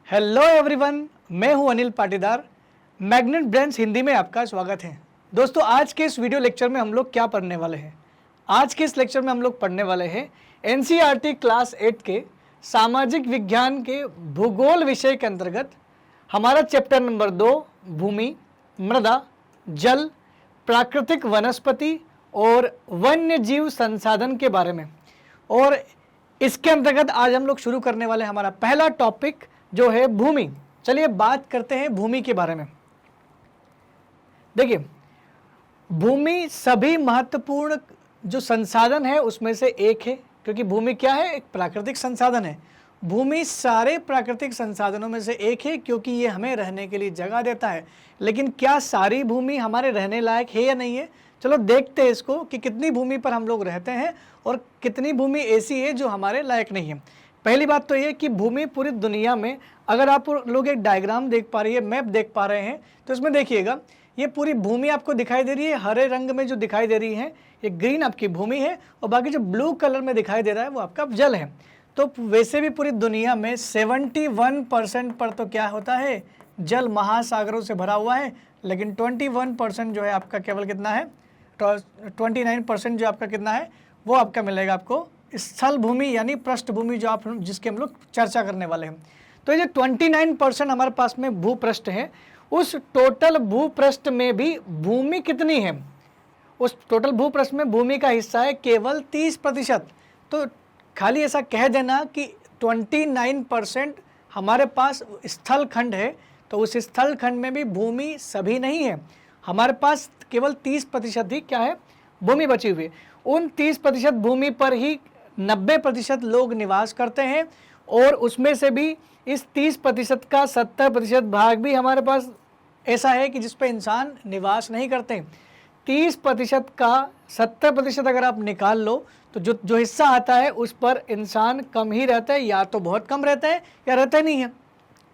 Hello everyone, मैं हूं Anil Patidar. Magnet brains Hindi में आपका स्वागत है। दोस्तों, आज के इस वीडियो लेक्चर में हम लोग क्या पढ़ने वाले हैं? आज के इस लेक्चर में हम लोग पढ़ने वाले हैं एनसीईआरटी क्लास 8 के सामाजिक विज्ञान के भूगोल विषय के अंतर्गत हमारा चैप्टर नंबर 2 भूमि, मृदा, जल, प्राकृतिक वनस्पति और वन्य जीव संसाधन के बारे में। और इसके अंतर्गत आज हम लोग शुरू करने वाले हमारा पहला टॉपिक जो है भूमि। चलिए बात करते हैं भूमि के बारे में। देखिए, भूमि सभी महत्वपूर्ण जो संसाधन है उसमें से एक है, क्योंकि भूमि क्या है? एक प्राकृतिक संसाधन है। भूमि सारे प्राकृतिक संसाधनों में से एक है, क्योंकि ये हमें रहने के लिए जगह देता है। लेकिन क्या सारी भूमि हमारे रहने लायक है या नहीं है? चलो देखते हैं इसको कि कितनी भूमि पर हम लोग रहते हैं और कितनी भूमि ऐसी है जो हमारे लायक नहीं है। पहली बात तो ये कि भूमि पूरी दुनिया में, अगर आप लोग एक डायग्राम देख पा रही है, मैप देख पा रहे हैं, तो इसमें देखिएगा ये पूरी भूमि आपको दिखाई दे रही है। हरे रंग में जो दिखाई दे रही है ये ग्रीन आपकी भूमि है, और बाकी जो ब्लू कलर में दिखाई दे रहा है वो आपका जल है। तो वैसे भी पूरी दुनिया में 71% पर तो क्या होता है? जल महासागरों से भरा हुआ है। लेकिन 21% जो है आपका केवल कितना है? 29% जो आपका कितना है वो आपका मिलेगा आपको स्थल भूमि, यानी पृष्ठभूमि, जो आप जिसके हम लोग चर्चा करने वाले हैं। तो ये जो 29% हमारे पास में भूपृष्ठ है, उस टोटल भूपृष्ठ में भी भूमि कितनी है? उस टोटल भूपृष्ठ में भूमि का हिस्सा है केवल 30%। तो खाली ऐसा कह देना कि 29% हमारे पास स्थल खंड है, तो उस स्थल खंड में भी भूमि सभी नहीं है। हमारे पास केवल 30% ही क्या है? भूमि बची हुई है। उन 30% भूमि पर ही 90% लोग निवास करते हैं, और उसमें से भी इस 30% का 70% भाग भी हमारे पास ऐसा है कि जिस पर इंसान निवास नहीं करते। 30% का 70% अगर आप निकाल लो तो जो हिस्सा आता है उस पर इंसान कम ही रहता है, या तो बहुत कम रहता है या रहता नहीं है।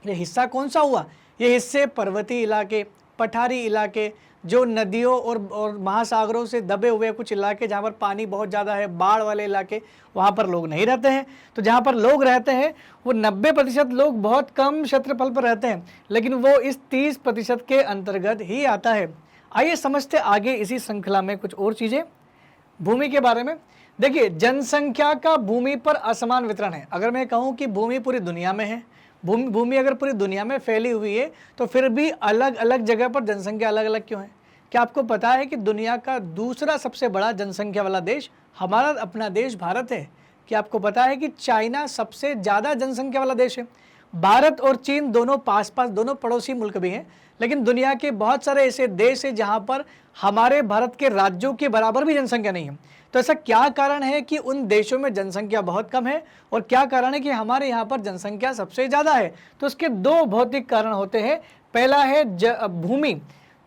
ये हिस्सा कौन सा हुआ? ये हिस्से पर्वतीय इलाके, पठारी इलाके, जो नदियों और महासागरों से दबे हुए कुछ इलाके जहाँ पर पानी बहुत ज़्यादा है, बाढ़ वाले इलाके, वहाँ पर लोग नहीं रहते हैं। तो जहाँ पर लोग रहते हैं वो 90% लोग बहुत कम क्षेत्रफल पर रहते हैं, लेकिन वो इस 30% के अंतर्गत ही आता है। आइए समझते आगे इसी श्रृंखला में कुछ और चीज़ें भूमि के बारे में। देखिए, जनसंख्या का भूमि पर असमान वितरण है। अगर मैं कहूँ कि भूमि पूरी दुनिया में है, भूमि अगर पूरी दुनिया में फैली हुई है, तो फिर भी अलग अलग जगह पर जनसंख्या अलग अलग क्यों है? क्या आपको पता है कि दुनिया का दूसरा सबसे बड़ा जनसंख्या वाला देश हमारा अपना देश भारत है? क्या आपको पता है कि चाइना सबसे ज़्यादा जनसंख्या वाला देश है? भारत और चीन दोनों पास पास, दोनों पड़ोसी मुल्क भी हैं, लेकिन दुनिया के बहुत सारे ऐसे देश हैं जहाँ पर हमारे भारत के राज्यों के बराबर भी जनसंख्या नहीं है। तो ऐसा क्या कारण है कि उन देशों में जनसंख्या बहुत कम है, और क्या कारण है कि हमारे यहाँ पर जनसंख्या सबसे ज़्यादा है? तो उसके दो भौतिक कारण होते हैं। पहला है भूमि।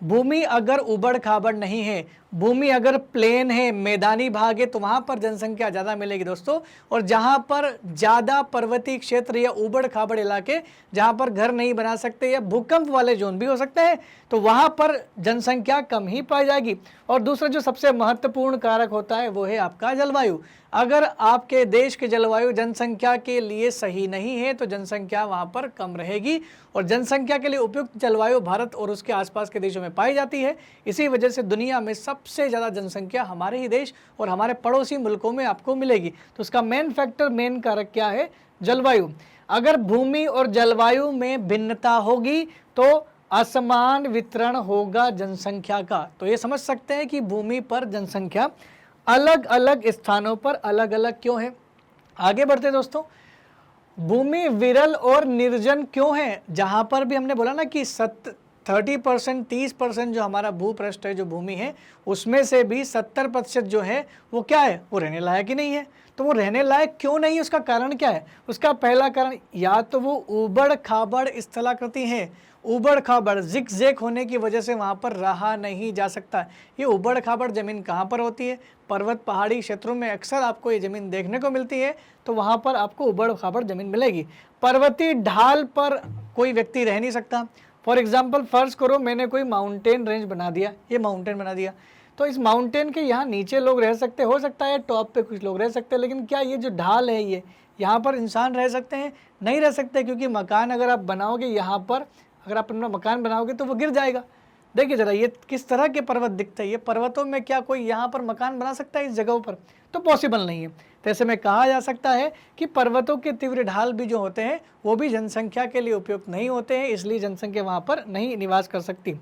भूमि अगर उबड़ खाबड़ नहीं है, भूमि अगर प्लेन है, मैदानी भाग है, तो वहाँ पर जनसंख्या ज़्यादा मिलेगी दोस्तों। और जहाँ पर ज़्यादा पर्वतीय क्षेत्र या उबड़ खाबड़ इलाके, जहाँ पर घर नहीं बना सकते या भूकंप वाले जोन भी हो सकते हैं, तो वहाँ पर जनसंख्या कम ही पाई जाएगी। और दूसरा जो सबसे महत्वपूर्ण कारक होता है वो है आपका जलवायु। अगर आपके देश के जलवायु जनसंख्या के लिए सही नहीं है तो जनसंख्या वहाँ पर कम रहेगी, और जनसंख्या के लिए उपयुक्त जलवायु भारत और उसके आसपास के देशों में पाई जाती है। इसी वजह से दुनिया में सबसे ज़्यादा जनसंख्या हमारे ही देश और हमारे पड़ोसी मुल्कों में आपको मिलेगी। तो उसका मेन फैक्टर, मेन कारक क्या है? जलवायु। अगर भूमि और जलवायु में भिन्नता होगी तो असमान वितरण होगा जनसंख्या का। तो ये समझ सकते हैं कि भूमि पर जनसंख्या अलग अलग स्थानों पर अलग अलग क्यों है। आगे बढ़ते दोस्तों, भूमि विरल और निर्जन क्यों है? जहां पर भी हमने बोला ना कि 30% जो हमारा भूपृष्ठ है, जो भूमि है, उसमें से भी 70% जो है वो क्या है? वो रहने लायक ही नहीं है। तो वो रहने लायक क्यों नहीं है? उसका कारण क्या है? उसका पहला कारण, या तो वो उबड़ खाबड़ स्थलाकृति है। उबड़ खाबड़ जिक जैक होने की वजह से वहाँ पर रहा नहीं जा सकता। ये उबड़ खाबड़ ज़मीन कहाँ पर होती है? पर्वत पहाड़ी क्षेत्रों में अक्सर आपको ये ज़मीन देखने को मिलती है, तो वहाँ पर आपको उबड़ खाबड़ ज़मीन मिलेगी। पर्वतीय ढाल पर कोई व्यक्ति रह नहीं सकता। फॉर एग्जाम्पल फ़र्ज़ करो मैंने कोई माउंटेन रेंज बना दिया, ये माउंटेन बना दिया, तो इस माउंटेन के यहाँ नीचे लोग रह सकते, हो सकता है टॉप पे कुछ लोग रह सकते हैं, लेकिन क्या ये जो ढाल है यहाँ पर इंसान रह सकते हैं? नहीं रह सकते, क्योंकि मकान अगर आप बनाओगे यहाँ पर, अगर आप अपना मकान बनाओगे तो वो गिर जाएगा। देखिए ज़रा ये किस तरह के पर्वत दिखते हैं, ये पर्वतों में क्या कोई यहाँ पर मकान बना सकता है इस जगहों पर? तो पॉसिबल नहीं है। तो ऐसे में कहा जा सकता है कि पर्वतों के तीव्र ढाल भी जो होते हैं वो भी जनसंख्या के लिए उपयुक्त नहीं होते हैं, इसलिए जनसंख्या वहाँ पर नहीं निवास कर सकती।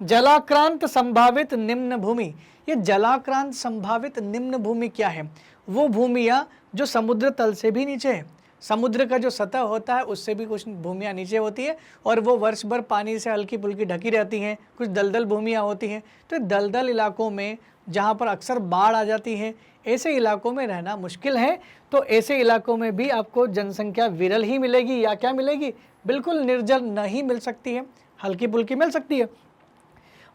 जलाक्रांत संभावित निम्न भूमि, ये जलाक्रांत संभावित निम्न भूमि क्या है? वो भूमियाँ जो समुद्र तल से भी नीचे है, समुद्र का जो सतह होता है उससे भी कुछ भूमियाँ नीचे होती है और वो वर्ष भर पानी से हल्की फुल्की ढकी रहती हैं। कुछ दलदल भूमियाँ होती हैं। तो दलदल इलाकों में जहाँ पर अक्सर बाढ़ आ जाती है, ऐसे इलाकों में रहना मुश्किल है। तो ऐसे इलाकों में भी आपको जनसंख्या विरल ही मिलेगी, या क्या मिलेगी? बिल्कुल निर्जल नहीं मिल सकती है, हल्की फुल्की मिल सकती है।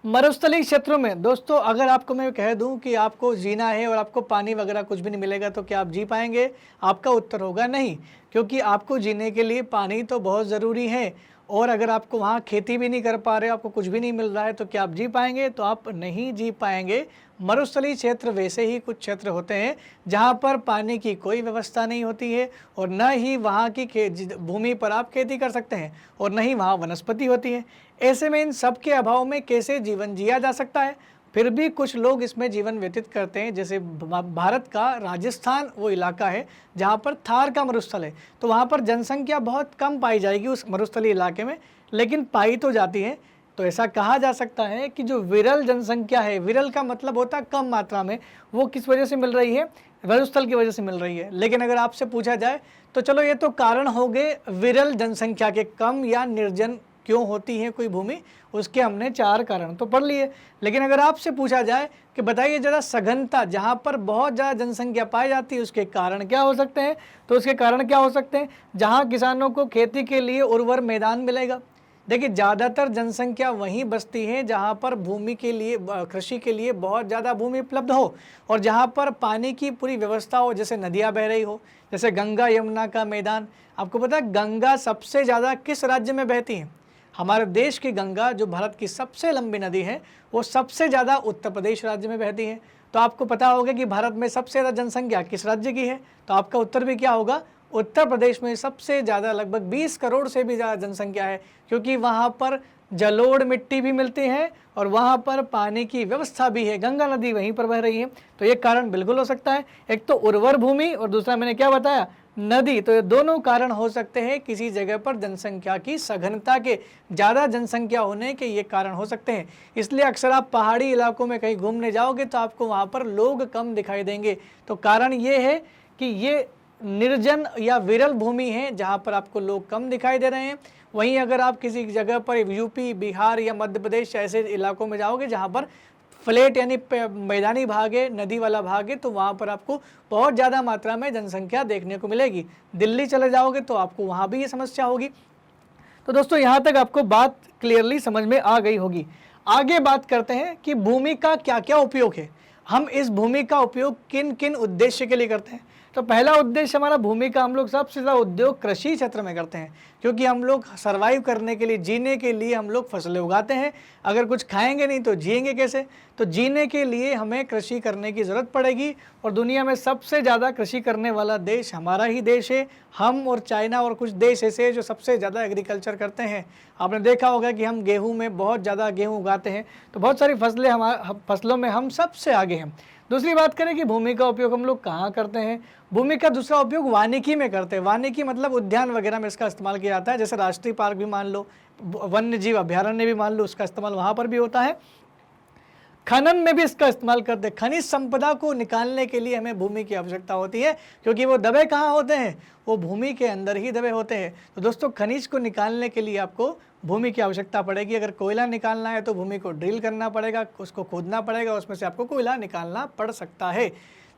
मरुस्थलीय क्षेत्रों में दोस्तों, अगर आपको मैं कह दूं कि आपको जीना है और आपको पानी वगैरह कुछ भी नहीं मिलेगा तो क्या आप जी पाएंगे? आपका उत्तर होगा नहीं, क्योंकि आपको जीने के लिए पानी तो बहुत ज़रूरी है। और अगर आपको वहाँ खेती भी नहीं कर पा रहे हो, आपको कुछ भी नहीं मिल रहा है, तो क्या आप जी पाएंगे? तो आप नहीं जी पाएंगे। मरुस्थलीय क्षेत्र वैसे ही कुछ क्षेत्र होते हैं जहाँ पर पानी की कोई व्यवस्था नहीं होती है और न ही वहाँ की भूमि पर आप खेती कर सकते हैं और न ही वहाँ वनस्पति होती है। ऐसे में इन सब के अभाव में कैसे जीवन जिया जा सकता है? फिर भी कुछ लोग इसमें जीवन व्यतीत करते हैं। जैसे भारत का राजस्थान वो इलाका है जहाँ पर थार का मरुस्थल है, तो वहाँ पर जनसंख्या बहुत कम पाई जाएगी उस मरुस्थलीय इलाके में, लेकिन पाई तो जाती है। तो ऐसा कहा जा सकता है कि जो विरल जनसंख्या है, विरल का मतलब होता है कम मात्रा में, वो किस वजह से मिल रही है? मरुस्थल की वजह से मिल रही है। लेकिन अगर आपसे पूछा जाए तो चलो ये तो कारण हो गए विरल जनसंख्या के, कम या निर्जन क्यों होती है कोई भूमि, उसके हमने 4 कारण तो पढ़ लिए। लेकिन अगर आपसे पूछा जाए कि बताइए ज़रा सघनता, जहाँ पर बहुत ज़्यादा जनसंख्या पाई जाती है, उसके कारण क्या हो सकते हैं? तो उसके कारण क्या हो सकते हैं? जहाँ किसानों को खेती के लिए उर्वर मैदान मिलेगा। देखिए ज़्यादातर जनसंख्या वहीं बसती है जहाँ पर भूमि के लिए, कृषि के लिए बहुत ज़्यादा भूमि उपलब्ध हो और जहाँ पर पानी की पूरी व्यवस्था हो, जैसे नदियाँ बह रही हो, जैसे गंगा यमुना का मैदान। आपको पता है गंगा सबसे ज़्यादा किस राज्य में बहती है? हमारे देश की गंगा, जो भारत की सबसे लंबी नदी है, वो सबसे ज़्यादा उत्तर प्रदेश राज्य में बहती है। तो आपको पता होगा कि भारत में सबसे ज़्यादा जनसंख्या किस राज्य की है? तो आपका उत्तर भी क्या होगा? उत्तर प्रदेश में सबसे ज़्यादा, लगभग 20 करोड़ से भी ज़्यादा जनसंख्या है, क्योंकि वहाँ पर जलोढ़ मिट्टी भी मिलती है और वहाँ पर पानी की व्यवस्था भी है, गंगा नदी वहीं पर बह रही है। तो ये कारण बिल्कुल हो सकता है, एक तो उर्वर भूमि और दूसरा मैंने क्या बताया? नदी। तो ये दोनों कारण हो सकते हैं किसी जगह पर जनसंख्या की सघनता के, ज़्यादा जनसंख्या होने के ये कारण हो सकते हैं। इसलिए अक्सर आप पहाड़ी इलाकों में कहीं घूमने जाओगे तो आपको वहाँ पर लोग कम दिखाई देंगे। तो कारण ये है कि ये निर्जन या विरल भूमि है जहाँ पर आपको लोग कम दिखाई दे रहे हैं। वहीं अगर आप किसी जगह पर यूपी, बिहार या मध्य प्रदेश ऐसे इलाकों में जाओगे जहाँ पर फ्लैट यानी मैदानी भाग है, नदी वाला भाग है, तो वहाँ पर आपको बहुत ज़्यादा मात्रा में जनसंख्या देखने को मिलेगी। दिल्ली चले जाओगे तो आपको वहाँ भी ये समस्या होगी। तो दोस्तों यहाँ तक आपको बात क्लियरली समझ में आ गई होगी। आगे बात करते हैं कि भूमि का क्या क्या उपयोग है, हम इस भूमि का उपयोग किन किन उद्देश्य के लिए करते हैं। तो पहला उद्देश्य हमारा भूमि का, हम लोग सबसे ज़्यादा उपयोग कृषि क्षेत्र में करते हैं, क्योंकि हम लोग सर्वाइव करने के लिए, जीने के लिए हम लोग फसलें उगाते हैं। अगर कुछ खाएंगे नहीं तो जिएंगे कैसे? तो जीने के लिए हमें कृषि करने की ज़रूरत पड़ेगी और दुनिया में सबसे ज़्यादा कृषि करने वाला देश हमारा ही देश है। हम और चाइना और कुछ देश ऐसे जो सबसे ज़्यादा एग्रीकल्चर करते हैं। आपने देखा होगा कि हम गेहूँ में बहुत ज़्यादा गेहूँ उगाते हैं, तो बहुत सारी फसलों में हम सबसे आगे हैं। दूसरी बात करें कि भूमि का उपयोग हम लोग कहाँ करते हैं। भूमि का दूसरा उपयोग वानिकी में करते हैं। वानिकी मतलब उद्यान वगैरह में इसका इस्तेमाल किया जाता है, जैसे राष्ट्रीय पार्क भी मान लो, वन्य जीव अभ्यारण्य भी मान लो, उसका इस्तेमाल वहाँ पर भी होता है। खनन में भी इसका इस्तेमाल करते हैं। खनिज संपदा को निकालने के लिए हमें भूमि की आवश्यकता होती है, क्योंकि वो दबे कहाँ होते हैं? वो भूमि के अंदर ही दबे होते हैं। तो दोस्तों खनिज को निकालने के लिए आपको भूमि की आवश्यकता पड़ेगी। अगर कोयला निकालना है तो भूमि को ड्रिल करना पड़ेगा, उसको खोदना पड़ेगा, उसमें से आपको कोयला निकालना पड़ सकता है।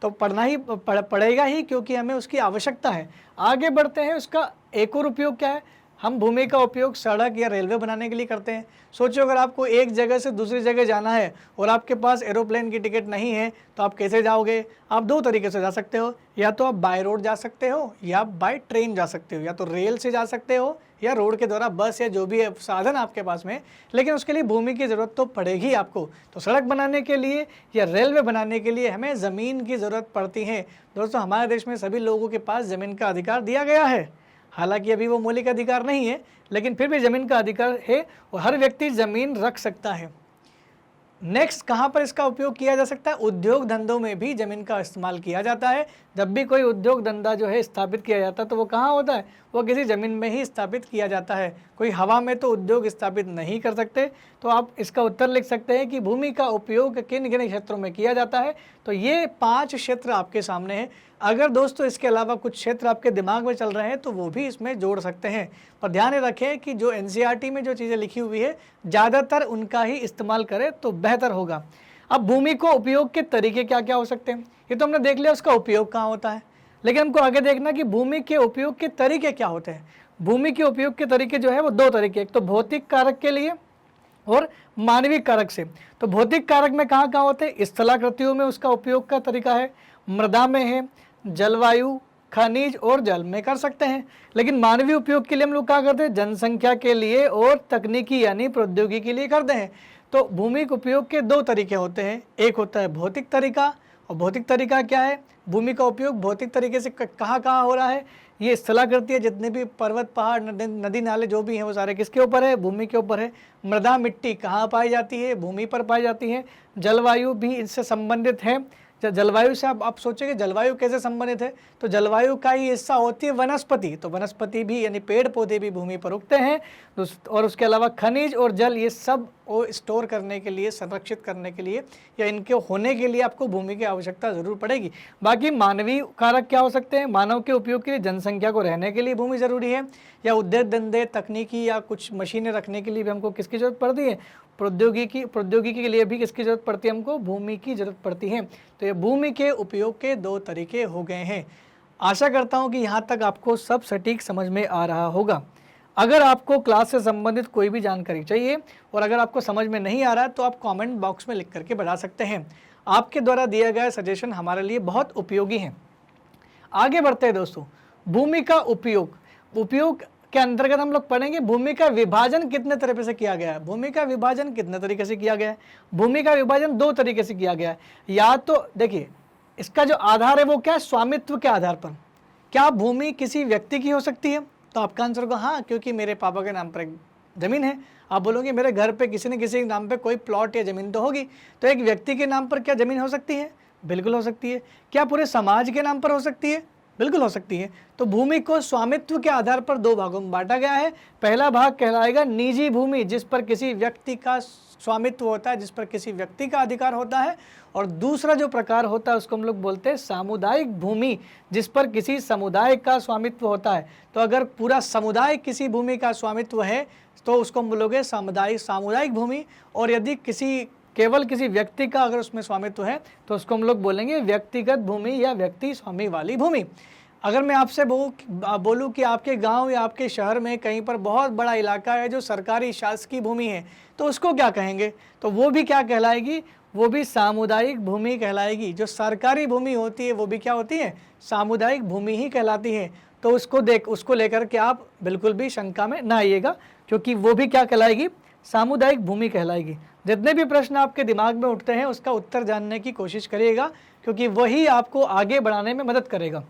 तो पड़ेगा ही, क्योंकि हमें उसकी आवश्यकता है। आगे बढ़ते हैं, उसका एक और उपयोग क्या है? हम भूमि का उपयोग सड़क या रेलवे बनाने के लिए करते हैं। सोचो अगर आपको एक जगह से दूसरी जगह जाना है और आपके पास एरोप्लेन की टिकट नहीं है तो आप कैसे जाओगे? आप दो तरीके से जा सकते हो, या तो आप बाय रोड जा सकते हो या बाय ट्रेन जा सकते हो, या तो रेल से जा सकते हो या रोड के द्वारा बस या जो भी साधन आपके पास में, लेकिन उसके लिए भूमि की ज़रूरत तो पड़ेगी आपको। तो सड़क बनाने के लिए या रेलवे बनाने के लिए हमें ज़मीन की ज़रूरत पड़ती है। दोस्तों, हमारे देश में सभी लोगों के पास ज़मीन का अधिकार दिया गया है। हालांकि अभी वो मौलिक अधिकार नहीं है, लेकिन फिर भी ज़मीन का अधिकार है और हर व्यक्ति ज़मीन रख सकता है। नेक्स्ट, कहाँ पर इसका उपयोग किया जा सकता है? उद्योग धंधों में भी ज़मीन का इस्तेमाल किया जाता है। जब भी कोई उद्योग धंधा जो है स्थापित किया जाता है तो वो कहाँ होता है? वो किसी ज़मीन में ही स्थापित किया जाता है। कोई हवा में तो उद्योग स्थापित नहीं कर सकते। तो आप इसका उत्तर लिख सकते हैं कि भूमि का उपयोग किन किन क्षेत्रों में किया जाता है। तो ये 5 क्षेत्र आपके सामने हैं। अगर दोस्तों इसके अलावा कुछ क्षेत्र आपके दिमाग में चल रहे हैं तो वो भी इसमें जोड़ सकते हैं। पर ध्यान रखें कि जो NCERT में जो चीज़ें लिखी हुई है ज़्यादातर उनका ही इस्तेमाल करें तो बेहतर होगा। अब भूमि को उपयोग के तरीके क्या क्या हो सकते हैं, ये तो हमने देख लिया उसका उपयोग कहाँ होता है, लेकिन हमको आगे देखना कि भूमि के उपयोग के तरीके क्या होते हैं। भूमि के उपयोग के तरीके जो है वो 2 तरीके, एक तो भौतिक कारक के लिए और मानवीय कारक से। तो भौतिक कारक में कहाँ कहाँ होते हैं? स्थलाकृतियों में उसका उपयोग का तरीका है, मृदा में है, जलवायु, खनिज और जल में कर सकते हैं। लेकिन मानवीय उपयोग के लिए हम लोग क्या करते हैं? जनसंख्या के लिए और तकनीकी यानी प्रौद्योगिकी के लिए करते हैं। तो भूमि के उपयोग के 2 तरीके होते हैं, एक होता है भौतिक तरीका। और भौतिक तरीका क्या है? भूमि का उपयोग भौतिक तरीके से कहाँ कहाँ हो रहा है? ये स्थलाकृति है, जितने भी पर्वत, पहाड़, नदी नाले जो भी हैं वो सारे किसके ऊपर है? भूमि के ऊपर है। मृदा, मिट्टी कहाँ पाई जाती है? भूमि पर पाई जाती है। जलवायु भी इससे संबंधित है। जलवायु से आप सोचेंगे जलवायु कैसे संबंधित है, तो जलवायु का ही हिस्सा होती है वनस्पति। तो वनस्पति भी यानी पेड़ पौधे भी भूमि पर उगते हैं। और उसके अलावा खनिज और जल, ये सब स्टोर करने के लिए, संरक्षित करने के लिए या इनके होने के लिए आपको भूमि की आवश्यकता ज़रूर पड़ेगी। बाकी मानवीय कारक क्या हो सकते हैं? मानव के उपयोग के लिए, जनसंख्या को रहने के लिए भूमि ज़रूरी है, या उद्योग धंधे, तकनीकी या कुछ मशीनें रखने के लिए भी हमको किसकी ज़रूरत पड़ती है? प्रौद्योगिकी के लिए भी किसकी ज़रूरत पड़ती है? हमको भूमि की ज़रूरत पड़ती है। तो ये भूमि के उपयोग के 2 तरीके हो गए हैं। आशा करता हूँ कि यहाँ तक आपको सब सटीक समझ में आ रहा होगा। अगर आपको क्लास से संबंधित कोई भी जानकारी चाहिए और अगर आपको समझ में नहीं आ रहा है तो आप कमेंट बॉक्स में लिख करके बता सकते हैं। आपके द्वारा दिया गया सजेशन हमारे लिए बहुत उपयोगी है। आगे बढ़ते हैं दोस्तों, भूमि का उपयोग के अंतर्गत हम लोग पढ़ेंगे भूमि का विभाजन कितने तरीके से किया गया है। भूमि का विभाजन कितने तरीके से किया गया है? भूमि का विभाजन 2 तरीके से किया गया है। या तो देखिए, इसका जो आधार है वो क्या है? स्वामित्व के आधार पर। क्या भूमि किसी व्यक्ति की हो सकती है? तो आपका आंसर होगा हाँ, क्योंकि मेरे पापा के नाम पर एक ज़मीन है। आप बोलोगे मेरे घर पे किसी न किसी के नाम पे कोई प्लॉट या ज़मीन तो होगी। तो एक व्यक्ति के नाम पर क्या ज़मीन हो सकती है? बिल्कुल हो सकती है। क्या पूरे समाज के नाम पर हो सकती है? बिल्कुल हो सकती है। तो भूमि को स्वामित्व के आधार पर 2 भागों में बांटा गया है। पहला भाग कहलाएगा निजी भूमि, जिस पर किसी व्यक्ति का स्वामित्व होता है, जिस पर किसी व्यक्ति का अधिकार होता है। और दूसरा जो प्रकार होता है उसको हम लोग बोलते हैं सामुदायिक भूमि, जिस पर किसी समुदाय का स्वामित्व होता है। तो अगर पूरा समुदाय किसी भूमि का स्वामित्व है तो उसको हम बोलोगे सामुदायिक भूमि। और यदि केवल किसी व्यक्ति का अगर उसमें स्वामित्व है तो उसको हम लोग बोलेंगे व्यक्तिगत भूमि या व्यक्ति स्वामी वाली भूमि। अगर मैं आपसे बोलूँ कि आपके गांव या आपके शहर में कहीं पर बहुत बड़ा इलाका है जो सरकारी शासकीय भूमि है, तो उसको क्या कहेंगे? तो वो भी क्या कहलाएगी? वो भी सामुदायिक भूमि कहलाएगी। जो सरकारी भूमि होती है वो भी क्या होती है? सामुदायिक भूमि ही कहलाती है। तो उसको लेकर के आप बिल्कुल भी शंका में ना आइएगा, क्योंकि वो भी क्या कहलाएगी? सामुदायिक भूमि कहलाएगी। जितने भी प्रश्न आपके दिमाग में उठते हैं उसका उत्तर जानने की कोशिश करिएगा, क्योंकि वही आपको आगे बढ़ाने में मदद करेगा।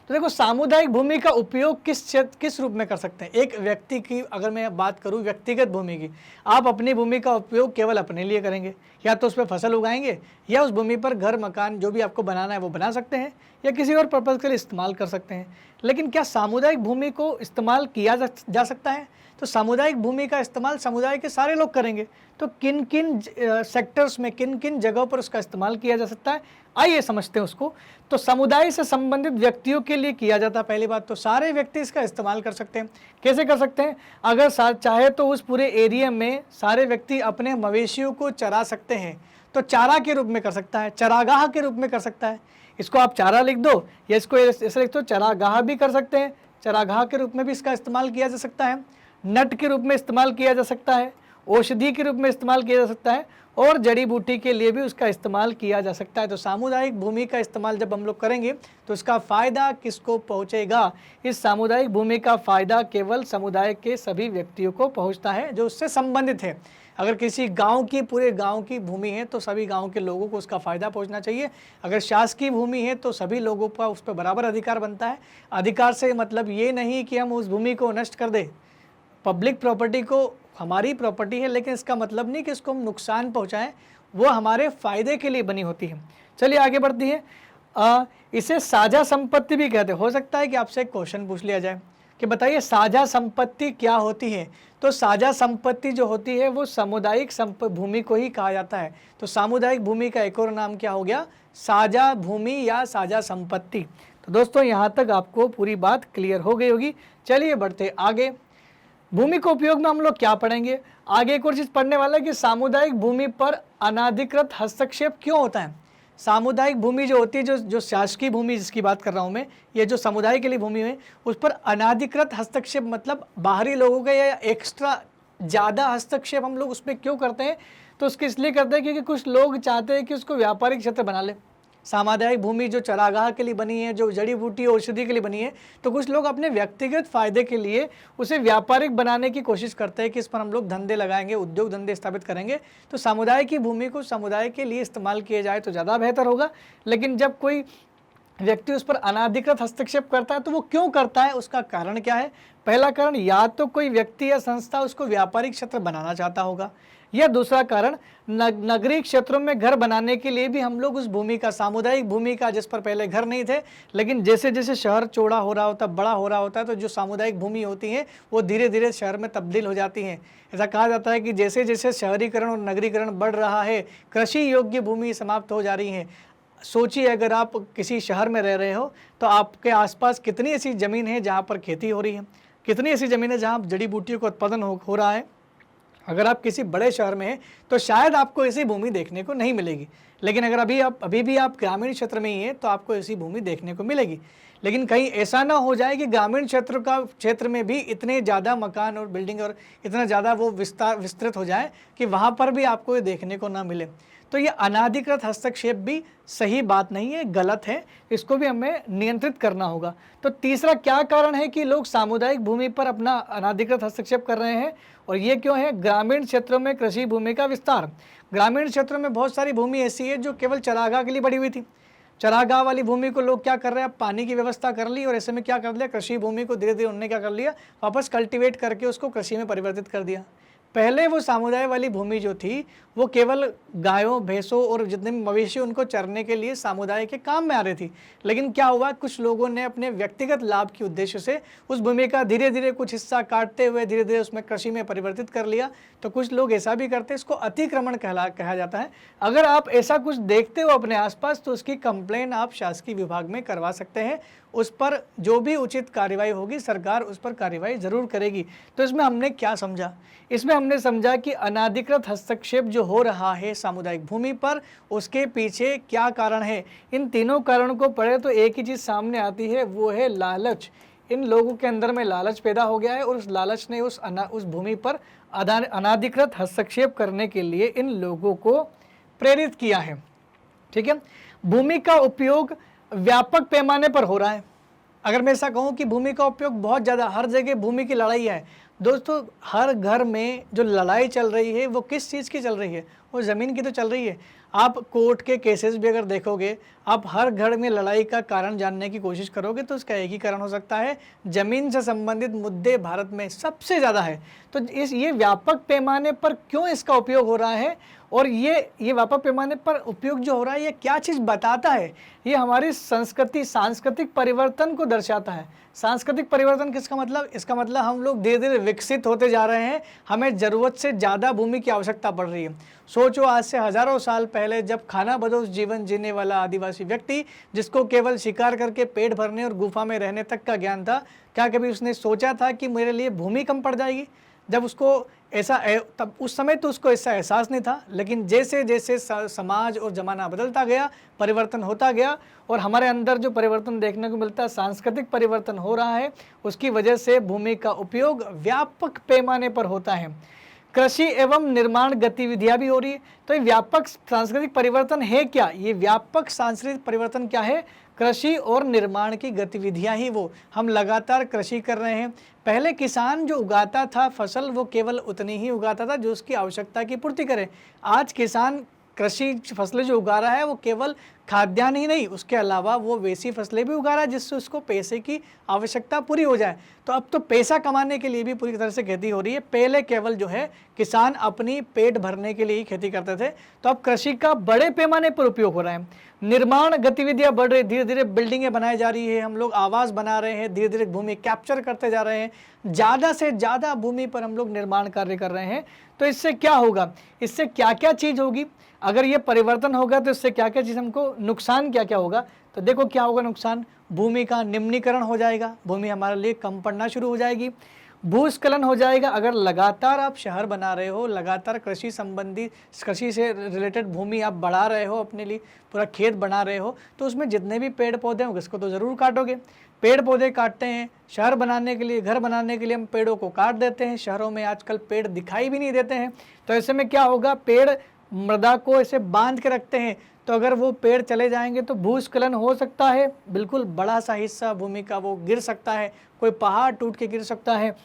तो देखो, सामुदायिक भूमि का उपयोग किस रूप में कर सकते हैं? एक व्यक्ति की अगर मैं बात करूं, व्यक्तिगत भूमि की, आप अपनी भूमि का उपयोग केवल अपने लिए करेंगे, या तो उस पर फसल उगाएंगे या उस भूमि पर घर, मकान जो भी आपको बनाना है वो बना सकते हैं, या किसी और पर्पज़ के लिए इस्तेमाल कर सकते हैं। लेकिन क्या सामुदायिक भूमि को इस्तेमाल किया जा सकता है? तो सामुदायिक भूमि का इस्तेमाल समुदाय के सारे लोग करेंगे। तो किन किन सेक्टर्स में, किन किन जगहों पर उसका इस्तेमाल किया जा सकता है, आइए समझते हैं उसको। तो समुदाय से संबंधित व्यक्तियों के लिए किया जाता है। पहली बात तो सारे व्यक्ति इसका इस्तेमाल कर सकते हैं। कैसे कर सकते हैं? अगर चाहे तो उस पूरे एरिया में सारे व्यक्ति अपने मवेशियों को चरा सकते हैं, तो चारा के रूप में कर सकता है, चरागाह के रूप में कर सकता है। इसको आप चारा लिख दो या इसको ऐसे लिख दो, चरागाह भी कर सकते हैं, चरागाह के रूप में भी इसका इस्तेमाल किया जा सकता है, नट के रूप में इस्तेमाल किया जा सकता है, औषधि के रूप में इस्तेमाल किया जा सकता है और जड़ी बूटी के लिए भी उसका इस्तेमाल किया जा सकता है। तो सामुदायिक भूमि का इस्तेमाल जब हम लोग करेंगे तो इसका फ़ायदा किसको पहुंचेगा? इस सामुदायिक भूमि का फ़ायदा केवल समुदाय के सभी व्यक्तियों को पहुंचता है जो उससे संबंधित है। अगर किसी गांव की, पूरे गांव की भूमि है तो सभी गांव के लोगों को उसका फ़ायदा पहुंचना चाहिए। अगर शासकीय भूमि है तो सभी लोगों का उस पर बराबर अधिकार बनता है। अधिकार से मतलब ये नहीं कि हम उस भूमि को नष्ट कर दें। पब्लिक प्रॉपर्टी को, हमारी प्रॉपर्टी है, लेकिन इसका मतलब नहीं कि इसको हम नुकसान पहुंचाएं, वो हमारे फ़ायदे के लिए बनी होती है। चलिए आगे बढ़ती है। इसे साझा संपत्ति भी कहते हैं। हो सकता है कि आपसे एक क्वेश्चन पूछ लिया जाए कि बताइए साझा संपत्ति क्या होती है? तो साझा संपत्ति जो होती है वो सामुदायिक भूमि को ही कहा जाता है। तो सामुदायिक भूमि का एक और नाम क्या हो गया? साझा भूमि या साझा संपत्ति। तो दोस्तों यहाँ तक आपको पूरी बात क्लियर हो गई होगी। चलिए बढ़ते आगे। भूमि के उपयोग में हम लोग क्या पढ़ेंगे? आगे एक और चीज़ पढ़ने वाला है कि सामुदायिक भूमि पर अनाधिकृत हस्तक्षेप क्यों होता है। सामुदायिक भूमि जो होती है, जो शासकीय भूमि जिसकी बात कर रहा हूँ मैं, ये जो समुदाय के लिए भूमि है, उस पर अनाधिकृत हस्तक्षेप मतलब बाहरी लोगों का या एक्स्ट्रा ज़्यादा हस्तक्षेप हम लोग उस पर क्यों करते हैं? तो उसके इसलिए करते हैं क्योंकि कुछ लोग चाहते हैं कि उसको व्यापारिक क्षेत्र बना ले। सामुदायिक भूमि जो चरागाह के लिए बनी है, जो जड़ी बूटी औषधि के लिए बनी है, तो कुछ लोग अपने व्यक्तिगत फायदे के लिए उसे व्यापारिक बनाने की कोशिश करते हैं कि इस पर हम लोग धंधे लगाएंगे, उद्योग धंधे स्थापित करेंगे। तो समुदाय की भूमि को समुदाय के लिए इस्तेमाल किया जाए तो ज़्यादा बेहतर होगा। लेकिन जब कोई व्यक्ति उस पर अनाधिकृत हस्तक्षेप करता है तो वो क्यों करता है, उसका कारण क्या है? पहला कारण, या तो कोई व्यक्ति या संस्था उसको व्यापारिक क्षेत्र बनाना चाहता होगा, या दूसरा कारण नगरीय क्षेत्रों में घर बनाने के लिए भी हम लोग उस भूमि का, सामुदायिक भूमि का, जिस पर पहले घर नहीं थे, लेकिन जैसे जैसे शहर चौड़ा हो रहा होता है, बड़ा हो रहा होता है, तो जो सामुदायिक भूमि होती है वो धीरे धीरे शहर में तब्दील हो जाती हैं। ऐसा कहा जाता है कि जैसे जैसे शहरीकरण और नगरीकरण बढ़ रहा है, कृषि योग्य भूमि समाप्त हो जा रही है। सोचिए अगर आप किसी शहर में रह रहे हो तो आपके आसपास कितनी ऐसी ज़मीन है जहाँ पर खेती हो रही है, कितनी ऐसी ज़मीन है जहाँ जड़ी बूटियों का उत्पादन हो रहा है। अगर आप किसी बड़े शहर में हैं तो शायद आपको ऐसी भूमि देखने को नहीं मिलेगी, लेकिन अगर अभी भी आप ग्रामीण क्षेत्र में ही हैं तो आपको ऐसी भूमि देखने को मिलेगी। लेकिन कहीं ऐसा ना हो जाए कि ग्रामीण क्षेत्र में भी इतने ज़्यादा मकान और बिल्डिंग और इतना ज़्यादा वो विस्तृत हो जाए कि वहाँ पर भी आपको ये देखने को ना मिले। तो ये अनाधिकृत हस्तक्षेप भी सही बात नहीं है, गलत है, इसको भी हमें नियंत्रित करना होगा। तो तीसरा क्या कारण है कि लोग सामुदायिक भूमि पर अपना अनाधिकृत हस्तक्षेप कर रहे हैं, और ये क्यों है? ग्रामीण क्षेत्रों में कृषि भूमि का विस्तार। ग्रामीण क्षेत्रों में बहुत सारी भूमि ऐसी है जो केवल चरागाह के लिए बढ़ी हुई थी। चरागाह वाली भूमि को लोग क्या कर रहे हैं, अब पानी की व्यवस्था कर ली और ऐसे में क्या कर लिया, कृषि भूमि को धीरे धीरे उन्होंने क्या कर लिया, वापस कल्टीवेट करके उसको कृषि में परिवर्तित कर दिया। पहले वो सामुदाय वाली भूमि जो थी वो केवल गायों, भैंसों और जितने भी मवेशी उनको चरने के लिए सामुदाय के काम में आ रही थी। लेकिन क्या हुआ, कुछ लोगों ने अपने व्यक्तिगत लाभ के उद्देश्य से उस भूमि का धीरे धीरे कुछ हिस्सा काटते हुए धीरे धीरे उसमें कृषि में परिवर्तित कर लिया। तो कुछ लोग ऐसा भी करते हैं, इसको अतिक्रमण कहा जाता है। अगर आप ऐसा कुछ देखते हो अपने आसपास तो उसकी कंप्लेन आप शासकीय विभाग में करवा सकते हैं। उस पर जो भी उचित कार्रवाई होगी सरकार उस पर कार्रवाई ज़रूर करेगी। तो इसमें हमने क्या समझा? इसमें हमने समझा कि अनाधिकृत हस्तक्षेप जो हो रहा है सामुदायिक भूमि पर, उसके पीछे क्या कारण है। इन तीनों कारणों को पढ़े तो एक ही चीज़ सामने आती है, वो है लालच। इन लोगों के अंदर में लालच पैदा हो गया है और उस लालच ने उस भूमि पर अनाधिकृत हस्तक्षेप करने के लिए इन लोगों को प्रेरित किया है। ठीक है, भूमि का उपयोग व्यापक पैमाने पर हो रहा है। अगर मैं ऐसा कहूँ कि भूमि का उपयोग बहुत ज़्यादा, हर जगह भूमि की लड़ाई है दोस्तों। हर घर में जो लड़ाई चल रही है वो किस चीज़ की चल रही है? वो ज़मीन की तो चल रही है। आप कोर्ट के केसेस भी अगर देखोगे, आप हर घर में लड़ाई का कारण जानने की कोशिश करोगे तो उसका एक ही कारण हो सकता है, ज़मीन से संबंधित मुद्दे भारत में सबसे ज़्यादा है। तो ये व्यापक पैमाने पर क्यों इसका उपयोग हो रहा है, और ये व्यापक पैमाने पर उपयोग जो हो रहा है ये क्या चीज़ बताता है? ये हमारी सांस्कृतिक परिवर्तन को दर्शाता है। सांस्कृतिक परिवर्तन किसका मतलब? इसका मतलब हम लोग धीरे धीरे विकसित होते जा रहे हैं, हमें ज़रूरत से ज़्यादा भूमि की आवश्यकता पड़ रही है। सोचो आज से हज़ारों साल पहले जब खानाबदोश जीवन जीने वाला आदिवासी व्यक्ति, जिसको केवल शिकार करके पेट भरने और गुफा में रहने तक का ज्ञान था, क्या कभी उसने सोचा था कि मेरे लिए भूमि कम पड़ जाएगी? जब उसको ऐसा तब उस समय तो उसको ऐसा एहसास नहीं था, लेकिन जैसे जैसे समाज और ज़माना बदलता गया, परिवर्तन होता गया और हमारे अंदर जो परिवर्तन देखने को मिलता है, सांस्कृतिक परिवर्तन हो रहा है, उसकी वजह से भूमि का उपयोग व्यापक पैमाने पर होता है। कृषि एवं निर्माण गतिविधियां भी हो रही है। तो ये व्यापक सांस्कृतिक परिवर्तन है क्या? ये व्यापक सांस्कृतिक परिवर्तन क्या है? कृषि और निर्माण की गतिविधियां ही वो, हम लगातार कृषि कर रहे हैं। पहले किसान जो उगाता था फसल, वो केवल उतनी ही उगाता था जो उसकी आवश्यकता की पूर्ति करे। आज किसान कृषि फसलें जो उगा रहा है वो केवल खाद्यान्न ही नहीं, उसके अलावा वो वैसी फसलें भी उगा रहा है जिससे उसको पैसे की आवश्यकता पूरी हो जाए। तो अब तो पैसा कमाने के लिए भी पूरी तरह से खेती हो रही है। पहले केवल जो है किसान अपनी पेट भरने के लिए ही खेती करते थे, तो अब कृषि का बड़े पैमाने पर उपयोग हो रहा है। निर्माण गतिविधियां बढ़ रही, धीरे धीरे बिल्डिंगें बनाई जा रही है, हम लोग आवास बना रहे हैं, धीरे धीरे भूमि कैप्चर करते जा रहे हैं, ज़्यादा से ज़्यादा भूमि पर हम लोग निर्माण कार्य कर रहे हैं। तो इससे क्या होगा, इससे क्या क्या चीज़ होगी, अगर ये परिवर्तन होगा तो इससे क्या क्या चीज़ हमको नुकसान क्या क्या होगा? तो देखो क्या होगा नुकसान, भूमि का निम्नीकरण हो जाएगा, भूमि हमारे लिए कम पड़ना शुरू हो जाएगी। भूस्खलन हो जाएगा, अगर लगातार आप शहर बना रहे हो, लगातार कृषि संबंधी, कृषि से रिलेटेड भूमि आप बढ़ा रहे हो, अपने लिए पूरा खेत बना रहे हो, तो उसमें जितने भी पेड़ पौधे हैं उसको तो ज़रूर काटोगे। पेड़ पौधे काटते हैं शहर बनाने के लिए, घर बनाने के लिए हम पेड़ों को काट देते हैं। शहरों में आजकल पेड़ दिखाई भी नहीं देते हैं। तो ऐसे में क्या होगा, पेड़ मृदा को ऐसे बांध के रखते हैं, तो अगर वो पेड़ चले जाएंगे तो भूस्खलन हो सकता है, बिल्कुल बड़ा सा हिस्सा भूमि का वो गिर सकता है, कोई पहाड़ टूट के गिर सकता है।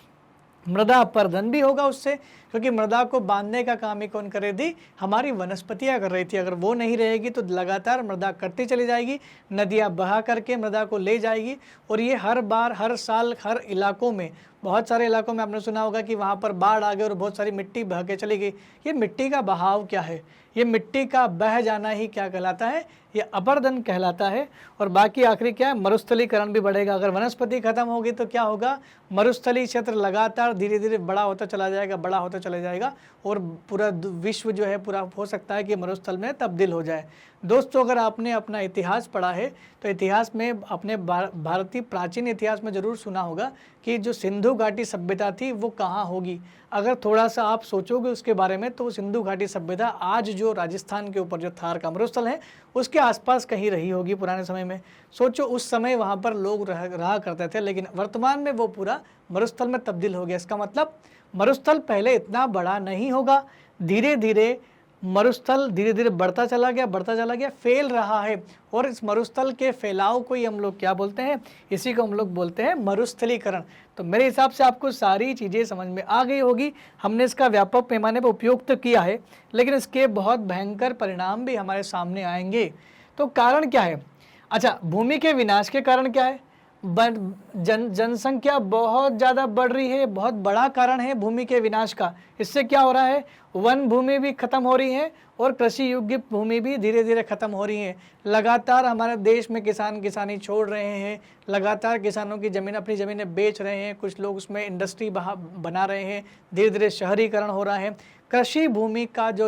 मृदा अपरदन भी होगा उससे, क्योंकि मृदा को बांधने का काम ही कौन कर रही थी, हमारी वनस्पतियां कर रही थी। अगर वो नहीं रहेगी तो लगातार मृदा कटती चली जाएगी, नदियां बहा करके मृदा को ले जाएगी। और ये हर बार, हर साल, हर इलाकों में, बहुत सारे इलाकों में आपने सुना होगा कि वहाँ पर बाढ़ आ गई और बहुत सारी मिट्टी बह के चली गई। ये मिट्टी का बहाव क्या है, ये मिट्टी का बह जाना ही क्या कहलाता है, ये अपरदन कहलाता है। और बाकी आखिरी क्या है, मरुस्थलीकरण भी बढ़ेगा। अगर वनस्पति खत्म होगी तो क्या होगा, मरुस्थली क्षेत्र लगातार धीरे धीरे बड़ा होता चला जाएगा, बड़ा होता चला जाएगा और पूरा विश्व जो है पूरा हो सकता है कि मरुस्थल में तब्दील हो जाए। दोस्तों, अगर आपने अपना इतिहास पढ़ा है तो इतिहास में अपने भारतीय प्राचीन इतिहास में ज़रूर सुना होगा कि जो सिंधु घाटी सभ्यता थी वो कहाँ होगी। अगर थोड़ा सा आप सोचोगे उसके बारे में तो सिंधु घाटी सभ्यता आज जो राजस्थान के ऊपर जो थार का मरुस्थल है उसके आसपास कहीं रही होगी पुराने समय में। सोचो उस समय वहाँ पर लोग रहा करते थे, लेकिन वर्तमान में वो पूरा मरुस्थल में तब्दील हो गया। इसका मतलब मरुस्थल पहले इतना बड़ा नहीं होगा, धीरे धीरे मरुस्थल धीरे धीरे बढ़ता चला गया, फैल रहा है। और इस मरुस्थल के फैलाव को ही हम लोग क्या बोलते हैं, इसी को हम लोग बोलते हैं मरुस्थलीकरण। तो मेरे हिसाब से आपको सारी चीज़ें समझ में आ गई होगी। हमने इसका व्यापक पैमाने पर उपयोग तो किया है, लेकिन इसके बहुत भयंकर परिणाम भी हमारे सामने आएंगे। तो कारण क्या है? अच्छा, भूमि के विनाश के कारण क्या है? जनसंख्या बहुत ज़्यादा बढ़ रही है, बहुत बड़ा कारण है भूमि के विनाश का। इससे क्या हो रहा है, वन भूमि भी खत्म हो रही है और कृषि योग्य भूमि भी धीरे धीरे खत्म हो रही है। लगातार हमारे देश में किसान किसानी छोड़ रहे हैं, लगातार किसानों की ज़मीन, अपनी ज़मीनें बेच रहे हैं, कुछ लोग उसमें इंडस्ट्री बना रहे हैं, धीरे धीरे शहरीकरण हो रहा है। कृषि भूमि का जो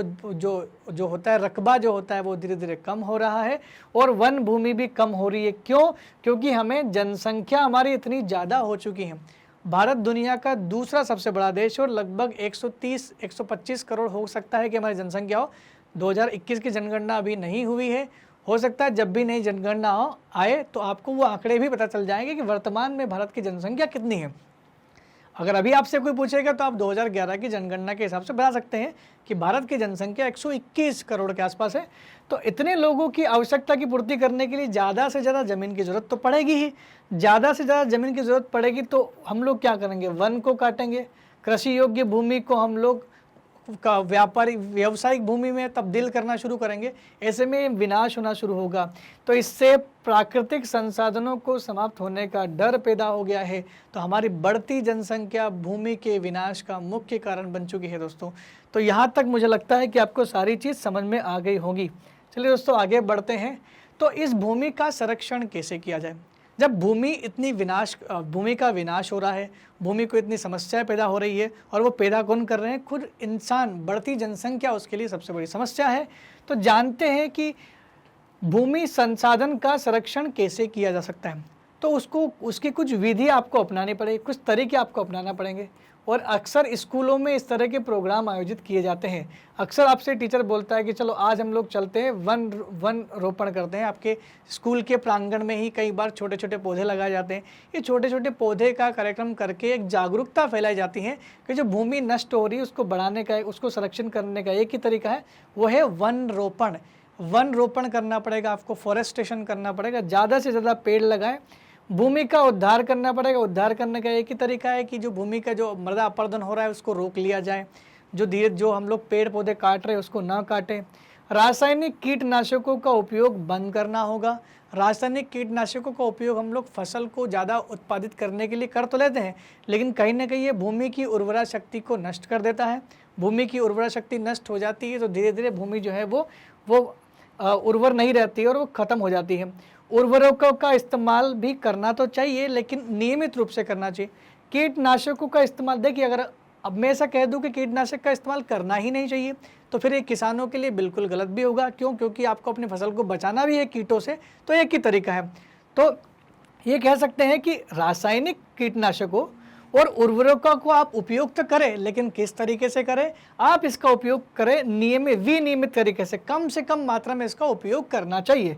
होता है, रकबा जो होता है वो धीरे धीरे कम हो रहा है और वन भूमि भी कम हो रही है। क्यों? क्योंकि हमें जनसंख्या हमारी इतनी ज़्यादा हो चुकी है। भारत दुनिया का दूसरा सबसे बड़ा देश और लगभग 130-125 करोड़ हो सकता है कि हमारी जनसंख्या हो। 2021 की जनगणना अभी नहीं हुई है, हो सकता है जब भी नई जनगणना आए तो आपको वो आंकड़े भी पता चल जाएंगे कि वर्तमान में भारत की जनसंख्या कितनी है। अगर अभी आपसे कोई पूछेगा तो आप 2011 की जनगणना के हिसाब से बता सकते हैं कि भारत की जनसंख्या 121 करोड़ के आसपास है। तो इतने लोगों की आवश्यकता की पूर्ति करने के लिए ज़्यादा से ज़्यादा ज़मीन की ज़रूरत तो पड़ेगी ही। ज़्यादा से ज़्यादा ज़मीन की ज़रूरत पड़ेगी तो हम लोग क्या करेंगे, वन को काटेंगे, कृषि योग्य भूमि को हम लोग का व्यावसायिक भूमि में तब्दील करना शुरू करेंगे। ऐसे में विनाश होना शुरू होगा। तो इससे प्राकृतिक संसाधनों को समाप्त होने का डर पैदा हो गया है। तो हमारी बढ़ती जनसंख्या भूमि के विनाश का मुख्य कारण बन चुकी है दोस्तों। तो यहाँ तक मुझे लगता है कि आपको सारी चीज़ समझ में आ गई होगी। चलिए दोस्तों आगे बढ़ते हैं। तो इस भूमि का संरक्षण कैसे किया जाए? जब भूमि का विनाश हो रहा है, भूमि को इतनी समस्याएं पैदा हो रही है और वो पैदा कौन कर रहे हैं, खुद इंसान, बढ़ती जनसंख्या उसके लिए सबसे बड़ी समस्या है। तो जानते हैं कि भूमि संसाधन का संरक्षण कैसे किया जा सकता है। तो उसकी कुछ विधि आपको अपनानी पड़ेगी, कुछ तरीके आपको अपनाना पड़ेंगे। और अक्सर स्कूलों में इस तरह के प्रोग्राम आयोजित किए जाते हैं। अक्सर आपसे टीचर बोलता है कि चलो आज हम लोग चलते हैं वन रोपण करते हैं। आपके स्कूल के प्रांगण में ही कई बार छोटे छोटे पौधे लगाए जाते हैं। ये छोटे छोटे पौधे का कार्यक्रम करके एक जागरूकता फैलाई जाती है कि जो भूमि नष्ट हो रही है उसको बढ़ाने का, उसको संरक्षण करने का एक ही तरीका है, वो है वन रोपण। वन रोपण करना पड़ेगा आपको, फॉरेस्टेशन करना पड़ेगा, ज़्यादा से ज़्यादा पेड़ लगाएं, भूमि का उद्धार करना पड़ेगा। उद्धार करने का एक ही तरीका है कि जो भूमि का जो मृदा अपरदन हो रहा है उसको रोक लिया जाए, जो हम लोग पेड़ पौधे काट रहे हैं उसको ना काटें। रासायनिक कीटनाशकों का उपयोग बंद करना होगा। रासायनिक कीटनाशकों का उपयोग हम लोग फसल को ज़्यादा उत्पादित करने के लिए कर तो लेते हैं, लेकिन कहीं ना कहीं ये भूमि की उर्वरा शक्ति को नष्ट कर देता है। भूमि की उर्वरा शक्ति नष्ट हो जाती है तो धीरे धीरे भूमि जो है वो उर्वर नहीं रहती है और वो ख़त्म हो जाती है। उर्वरकों का इस्तेमाल भी करना तो चाहिए, लेकिन नियमित रूप से करना चाहिए। कीटनाशकों का इस्तेमाल, देखिए अगर अब मैं ऐसा कह दूं कि कीटनाशक का इस्तेमाल करना ही नहीं चाहिए तो फिर ये किसानों के लिए बिल्कुल गलत भी होगा। क्यों? क्योंकि आपको अपनी फसल को बचाना भी है कीटों से, तो एक ही तरीका है। तो ये कह सकते हैं कि रासायनिक कीटनाशकों और उर्वरकों को आप उपयोग तो करें, लेकिन किस तरीके से करें? आप इसका उपयोग करें विनियमित तरीके से कम मात्रा में इसका उपयोग करना चाहिए।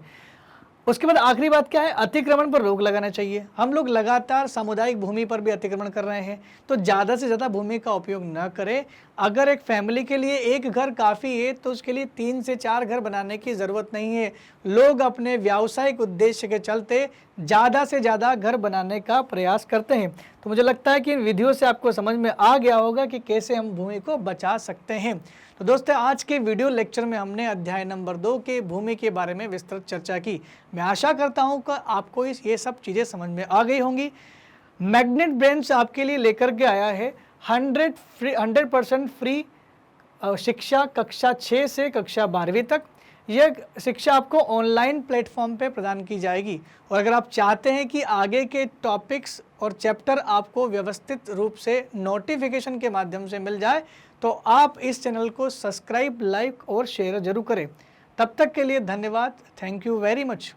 उसके बाद आखिरी बात क्या है? अतिक्रमण पर रोक लगाना चाहिए। हम लोग लगातार सामुदायिक भूमि पर भी अतिक्रमण कर रहे हैं, तो ज़्यादा से ज़्यादा भूमि का उपयोग न करें। अगर एक फैमिली के लिए एक घर काफ़ी है तो उसके लिए 3 से 4 घर बनाने की ज़रूरत नहीं है। लोग अपने व्यावसायिक उद्देश्य के चलते ज़्यादा से ज़्यादा घर बनाने का प्रयास करते हैं। तो मुझे लगता है कि इन विधियों से आपको समझ में आ गया होगा कि कैसे हम भूमि को बचा सकते हैं। तो दोस्तों, आज के वीडियो लेक्चर में हमने अध्याय नंबर 2 के भूमि के बारे में विस्तृत चर्चा की। मैं आशा करता हूं कि आपको ये सब चीज़ें समझ में आ गई होंगी। मैग्नेट ब्रेन्स आपके लिए लेकर के आया है 100% फ्री शिक्षा कक्षा 6 से कक्षा 12वीं तक। यह शिक्षा आपको ऑनलाइन प्लेटफॉर्म पे प्रदान की जाएगी। और अगर आप चाहते हैं कि आगे के टॉपिक्स और चैप्टर आपको व्यवस्थित रूप से नोटिफिकेशन के माध्यम से मिल जाए तो आप इस चैनल को सब्सक्राइब, लाइक और शेयर जरूर करें। तब तक के लिए धन्यवाद। Thank you very much.